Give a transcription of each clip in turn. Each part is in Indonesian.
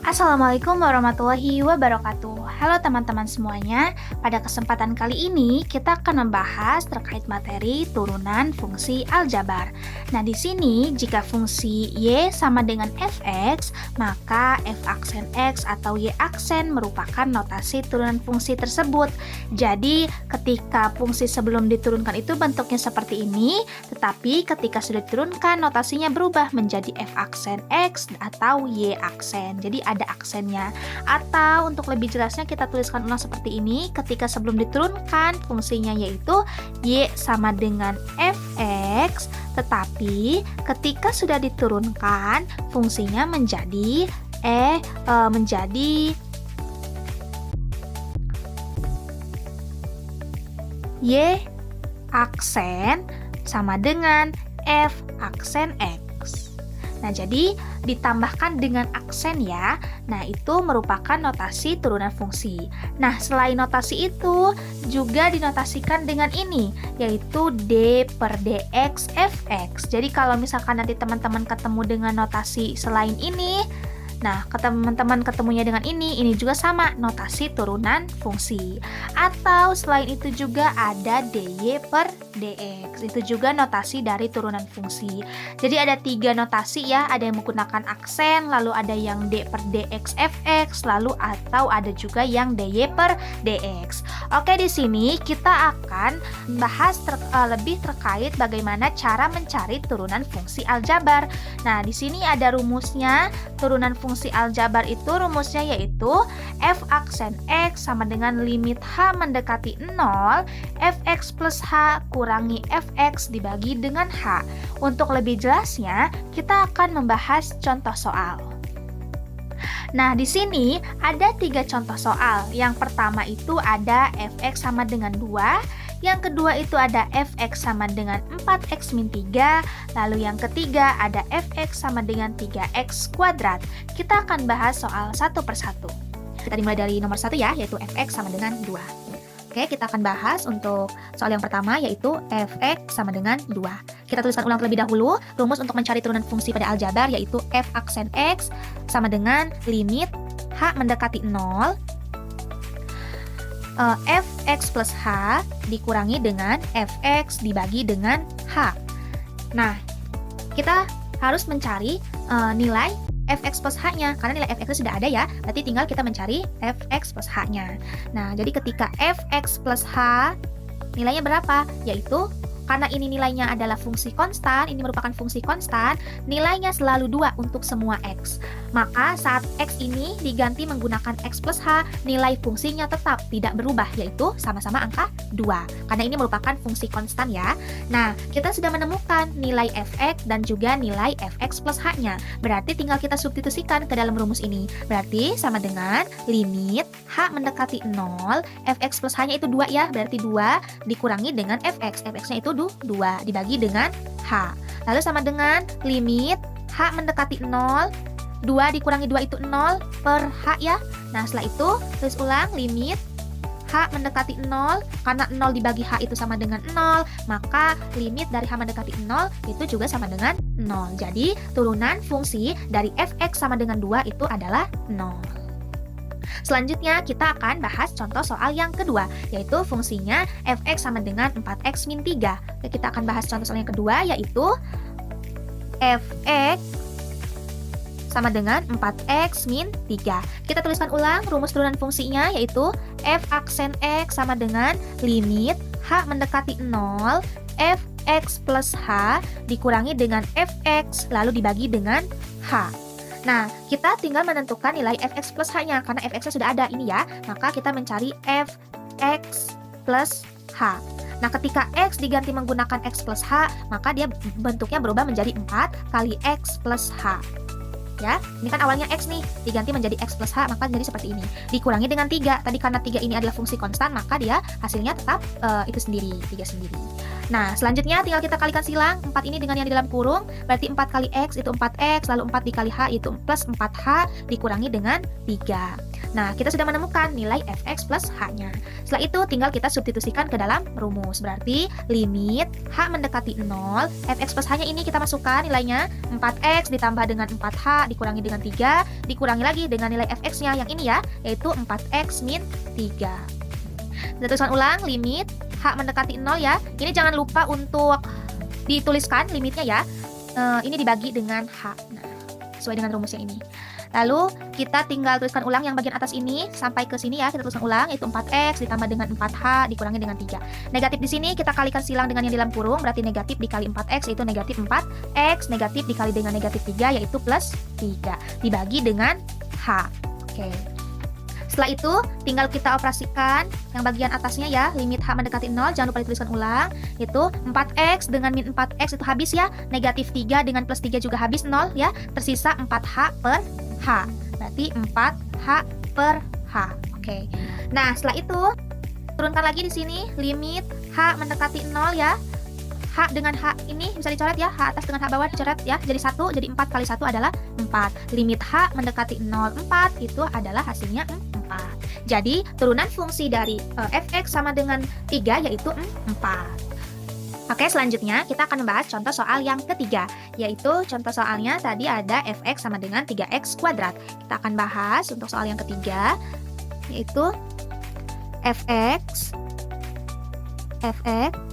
Assalamualaikum warahmatullahi wabarakatuh. Halo teman-teman semuanya. Pada kesempatan kali ini kita akan membahas terkait materi turunan fungsi aljabar. Nah, di sini jika fungsi y sama dengan fx, maka f aksen x atau y aksen merupakan notasi turunan fungsi tersebut. Jadi, ketika fungsi sebelum diturunkan itu bentuknya seperti ini, tetapi ketika sudah diturunkan notasinya berubah menjadi f aksen x atau y aksen. Jadi ada aksennya. Atau untuk lebih jelasnya kita tuliskan ulang seperti ini. Ketika sebelum diturunkan fungsinya yaitu y sama dengan fx, tetapi ketika sudah diturunkan fungsinya menjadi y aksen sama dengan f aksen x. Nah, jadi ditambahkan dengan aksen ya. Nah, itu merupakan notasi turunan fungsi. Nah, selain notasi itu juga dinotasikan dengan ini, yaitu d per dx fx. Jadi kalau misalkan nanti teman-teman ketemu dengan notasi selain ini, nah, teman-teman ketemunya dengan ini juga sama, notasi turunan fungsi. Atau selain itu juga ada dy per dx, itu juga notasi dari turunan fungsi. Jadi ada 3 notasi ya, ada yang menggunakan aksen, lalu ada yang d per dx fx, lalu atau ada juga yang dy per dx. Oke, di sini kita akan bahas lebih terkait bagaimana cara mencari turunan fungsi aljabar. Nah, di sini ada rumusnya. Turunan fungsi aljabar itu rumusnya yaitu f aksen x sama dengan limit h mendekati 0, fx plus h kurangi fx dibagi dengan h. Untuk lebih jelasnya, kita akan membahas contoh soal. Nah, di sini ada 3 contoh soal. Yang pertama itu ada fx sama dengan 2, yang kedua itu ada fx sama dengan 4x min 3, lalu yang ketiga ada fx sama dengan 3x kuadrat. Kita akan bahas soal satu persatu. Kita dimulai dari nomor 1 ya, yaitu fx sama dengan 2. Oke, kita akan bahas untuk soal yang pertama yaitu fx sama dengan 2. Kita tuliskan ulang terlebih dahulu rumus untuk mencari turunan fungsi pada aljabar yaitu f aksen x sama dengan limit h mendekati 0, fx plus h dikurangi dengan fx dibagi dengan h. Nah, kita harus mencari nilai fx plus h-nya, karena nilai fx sudah ada ya, berarti tinggal kita mencari fx plus h-nya. Nah, jadi ketika fx plus h nilainya berapa? Yaitu karena ini nilainya adalah fungsi konstan, ini merupakan fungsi konstan, nilainya selalu 2 untuk semua x. Maka saat x ini diganti menggunakan x plus h, nilai fungsinya tetap tidak berubah, yaitu sama-sama angka 2. Karena ini merupakan fungsi konstan ya. Nah, kita sudah menemukan nilai fx dan juga nilai fx plus h-nya. Berarti tinggal kita substitusikan ke dalam rumus ini. Berarti sama dengan limit h mendekati 0, fx plus h-nya itu 2 ya, berarti 2 dikurangi dengan fx. Fx-nya itu 2 dibagi dengan h. Lalu sama dengan limit h mendekati 0, 2 dikurangi 2 itu 0 per h ya. Nah, setelah itu tulis ulang limit h mendekati 0, karena 0 dibagi h itu sama dengan 0, maka limit dari h mendekati 0 itu juga sama dengan 0. Jadi, turunan fungsi dari fx sama dengan 2 itu adalah 0. Selanjutnya kita akan bahas contoh soal yang kedua, yaitu fungsinya fx sama dengan 4x min 3. Oke, kita akan bahas contoh soal yang kedua, yaitu fx sama dengan 4x min 3. Kita tuliskan ulang rumus turunan fungsinya, yaitu f aksen x sama dengan limit h mendekati 0, fx plus h dikurangi dengan fx lalu dibagi dengan h. Nah, kita tinggal menentukan nilai fx plus h-nya, karena fx-nya sudah ada ini ya, maka kita mencari fx plus h. Nah, ketika x diganti menggunakan x plus h, maka dia bentuknya berubah menjadi 4 kali x plus h. Ya, ini kan awalnya x nih, diganti menjadi x plus h, maka jadi seperti ini. Dikurangi dengan 3, tadi karena 3 ini adalah fungsi konstan, maka dia hasilnya tetap itu sendiri, 3 sendiri. Nah, selanjutnya tinggal kita kalikan silang, 4 ini dengan yang di dalam kurung, berarti 4 kali x itu 4x, lalu 4 dikali h itu plus 4h dikurangi dengan 3. Nah, kita sudah menemukan nilai fx plus h-nya. Setelah itu, tinggal kita substitusikan ke dalam rumus. Berarti, limit h mendekati 0, fx plus h-nya ini kita masukkan nilainya 4x ditambah dengan 4h dikurangi dengan 3, dikurangi lagi dengan nilai fx-nya yang ini ya, yaitu 4x min 3. Kita tuliskan ulang, limit h mendekati 0 ya. Ini jangan lupa untuk dituliskan limitnya ya. Ini dibagi dengan h. Nah, sesuai dengan rumusnya ini. Lalu kita tinggal tuliskan ulang yang bagian atas ini sampai ke sini ya, kita tuliskan ulang yaitu 4x ditambah dengan 4h dikurangi dengan 3. Negatif di sini kita kalikan silang dengan yang di dalam kurung, berarti negatif dikali 4x yaitu negatif 4x, negatif dikali dengan negatif 3 yaitu plus 3 dibagi dengan h. Oke. Setelah itu tinggal kita operasikan yang bagian atasnya ya, limit h mendekati 0, jangan lupa dituliskan ulang, itu 4x dengan min 4x itu habis ya, negatif 3 dengan plus 3 juga habis 0 ya, tersisa 4h per h, berarti 4h per h. Oke. Nah, setelah itu turunkan lagi di sini limit h mendekati 0 ya. H dengan H ini bisa dicoret ya, H atas dengan H bawah dicoret ya, jadi 1, jadi 4 kali 1 adalah 4. Limit H mendekati 0, 4 itu adalah hasilnya 4. Jadi turunan fungsi dari fx sama dengan 3 yaitu 4. Oke, selanjutnya kita akan membahas contoh soal yang ketiga, yaitu contoh soalnya tadi ada fx sama dengan 3x kuadrat. Kita akan bahas untuk soal yang ketiga, yaitu fx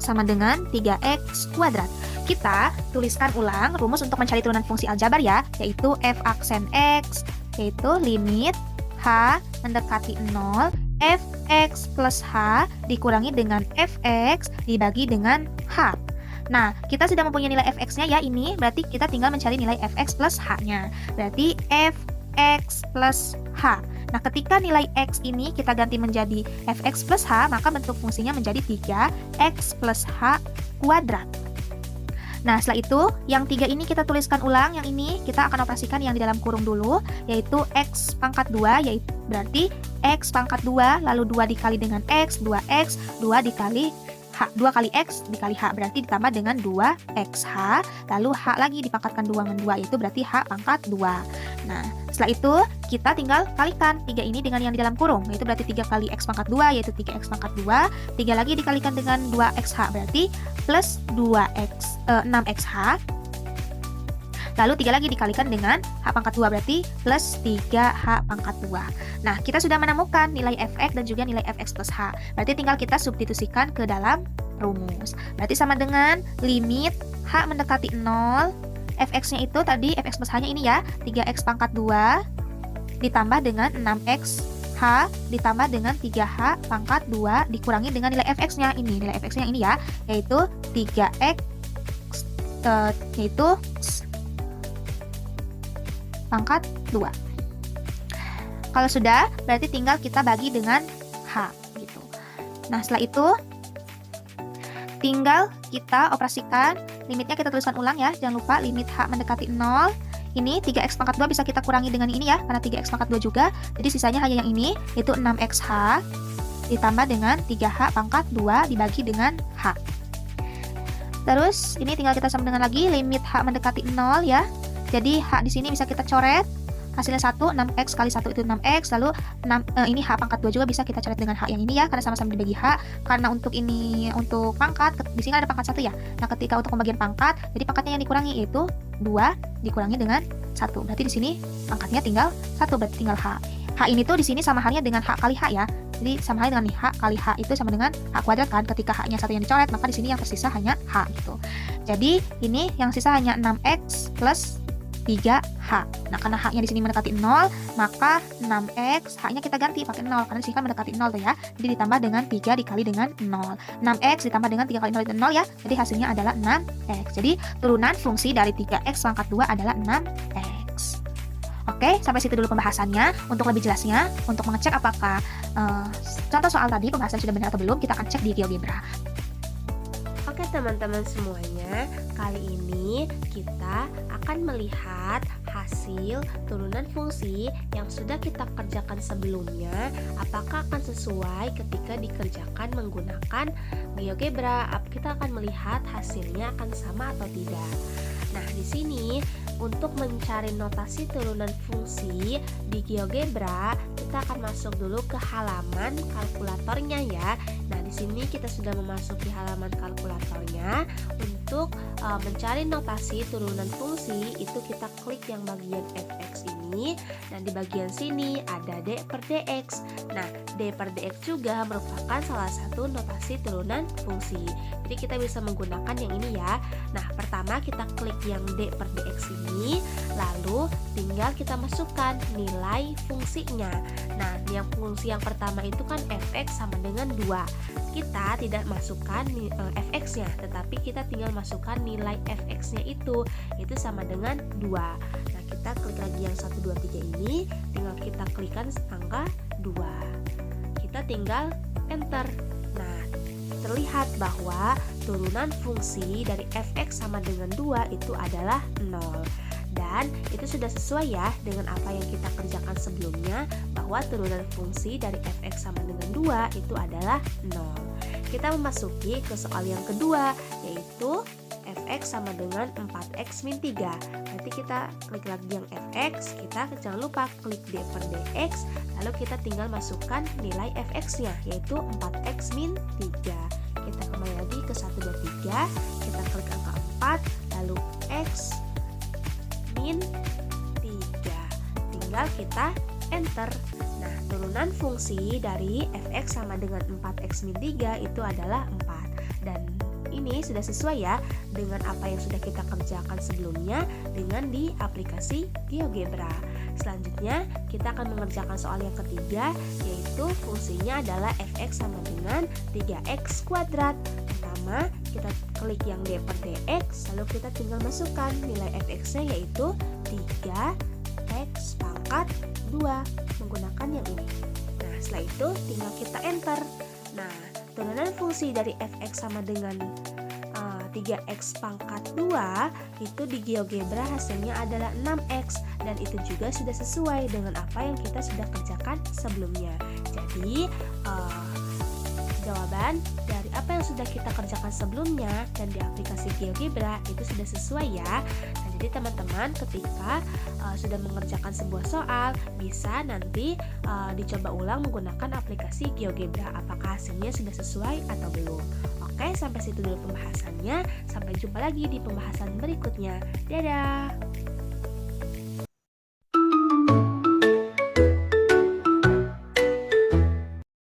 sama dengan 3x kuadrat. Kita tuliskan ulang rumus untuk mencari turunan fungsi aljabar ya, yaitu f aksen x, yaitu limit h mendekati 0, fx plus h dikurangi dengan fx dibagi dengan h. Nah, kita sudah mempunyai nilai fx-nya ya ini, berarti kita tinggal mencari nilai fx plus h-nya. Berarti fx plus h. Nah, ketika nilai x ini kita ganti menjadi fx plus h, maka bentuk fungsinya menjadi 3x plus h kuadrat. Nah, setelah itu, yang 3 ini kita tuliskan ulang, yang ini kita akan operasikan yang di dalam kurung dulu, yaitu x pangkat 2, yaitu berarti x pangkat 2, lalu 2 dikali dengan x, 2x, 2 dikali h, 2 kali x dikali h, berarti ditambah dengan 2xh, lalu h lagi dipangkatkan 2 dengan 2, yaitu berarti h pangkat 2. Nah, setelah itu kita tinggal kalikan 3 ini dengan yang di dalam kurung, yaitu berarti 3 kali x pangkat 2, yaitu 3x pangkat 2, 3 lagi dikalikan dengan 2xh, berarti plus 6xh, lalu 3 lagi dikalikan dengan h pangkat 2, berarti plus 3h pangkat 2. Nah, kita sudah menemukan nilai fx dan juga nilai fx plus h, berarti tinggal kita substitusikan ke dalam rumus. Berarti sama dengan limit h mendekati 0, fx-nya itu tadi fx plus h-nya ini ya, 3x pangkat 2 ditambah dengan 6x h ditambah dengan 3h pangkat 2 dikurangi dengan nilai fx-nya ini, nilai fx-nya ini ya, yaitu 3x yaitu pangkat 2. Kalau sudah, berarti tinggal kita bagi dengan h gitu. Nah, setelah itu tinggal kita operasikan, limitnya kita tuliskan ulang ya, jangan lupa limit h mendekati 0. Ini 3x pangkat 2 bisa kita kurangi dengan ini ya, karena 3x pangkat 2 juga, jadi sisanya hanya yang ini, yaitu 6xh ditambah dengan 3h pangkat 2 dibagi dengan h. Terus, ini tinggal kita sama dengan lagi, limit h mendekati 0 ya, jadi h di sini bisa kita coret, hasilnya 1, 6x kali 1 itu 6x, lalu ini h pangkat 2 juga bisa kita coret dengan h yang ini ya, karena sama-sama dibagi h, karena untuk ini, untuk pangkat, di sini ada pangkat 1 ya, nah ketika untuk pembagian pangkat, jadi pangkatnya yang dikurangi yaitu 2 dikurangi dengan 1, berarti di sini pangkatnya tinggal 1, berarti tinggal h. H ini tuh di sini sama halnya dengan h kali h ya, jadi sama halnya dengan h kali h itu sama dengan h kuadrat kan, ketika h-nya 1 yang dicoret, maka di sini yang tersisa hanya h gitu. Jadi ini yang sisa hanya 6x plus 3h. Nah, karena h-nya di sini mendekati 0, maka 6x, h-nya kita ganti pakai 0 karena di sini kan mendekati 0 tuh ya. Jadi ditambah dengan 3 dikali dengan 0. 6x ditambah dengan 3 kali 0 itu 0 ya. Jadi hasilnya adalah 6x. Jadi turunan fungsi dari 3x pangkat 2 adalah 6x. Oke, sampai situ dulu pembahasannya. Untuk lebih jelasnya, untuk mengecek apakah contoh soal tadi pembahasan sudah benar atau belum, kita akan cek di GeoGebra. Oke teman-teman semuanya, kali ini kita akan melihat hasil turunan fungsi yang sudah kita kerjakan sebelumnya, apakah akan sesuai ketika dikerjakan menggunakan GeoGebra. Kita akan melihat hasilnya akan sama atau tidak. Nah, di sini untuk mencari notasi turunan fungsi di GeoGebra, kita akan masuk dulu ke halaman kalkulatornya ya. Nah, di sini kita sudah memasuki halaman kalkulatornya. Untuk mencari notasi turunan fungsi, itu kita klik yang bagian fx ini. Nah, di bagian sini ada d per dx. Nah, d per dx juga merupakan salah satu notasi turunan fungsi. Jadi kita bisa menggunakan yang ini ya. Nah, pertama kita klik yang d per dx ini, lalu tinggal kita masukkan nilai fungsinya. Nah, yang fungsi yang pertama itu kan fx sama dengan 2. Kita tidak masukkan fx-nya, tetapi kita tinggal masukkan nilai fx-nya itu sama dengan 2. Nah, kita klik lagi yang 1, 2, 3 ini, tinggal kita klikkan angka 2. Kita tinggal enter. Nah, terlihat bahwa turunan fungsi dari fx sama dengan 2 itu adalah 0. Dan itu sudah sesuai ya dengan apa yang kita kerjakan sebelumnya, bahwa turunan fungsi dari fx sama dengan 2 itu adalah 0. Kita memasuki ke soal yang kedua, yaitu fx sama dengan 4x min 3. Nanti kita klik lagi yang fx, kita jangan lupa klik d per dx, lalu kita tinggal masukkan nilai fx-nya, yaitu 4x min 3. Kita kembali lagi ke 1, 2, 3, kita klik angka 4, lalu x min 3. Tinggal kita enter. Nah, turunan fungsi dari fx sama dengan 4x min 3 itu adalah 4. Dan ini sudah sesuai ya dengan apa yang sudah kita kerjakan sebelumnya dengan di aplikasi GeoGebra. Selanjutnya kita akan mengerjakan soal yang ketiga, yaitu fungsinya adalah fx sama dengan 3x kuadrat. Pertama kita klik yang d per dx, lalu kita tinggal masukkan nilai fx-nya, yaitu 3x pangkat 2 menggunakan yang ini. Nah, setelah itu tinggal kita enter. Nah, turunan fungsi dari fx sama dengan 3x pangkat 2 itu di GeoGebra hasilnya adalah 6x, dan itu juga sudah sesuai dengan apa yang kita sudah kerjakan sebelumnya. Jadi jawaban dari apa yang sudah kita kerjakan sebelumnya dan di aplikasi GeoGebra itu sudah sesuai ya. Nah, jadi teman-teman ketika sudah mengerjakan sebuah soal, bisa nanti dicoba ulang menggunakan aplikasi GeoGebra, apakah hasilnya sudah sesuai atau belum. Oke, sampai situ dulu pembahasannya. Sampai jumpa lagi di pembahasan berikutnya. Dadah!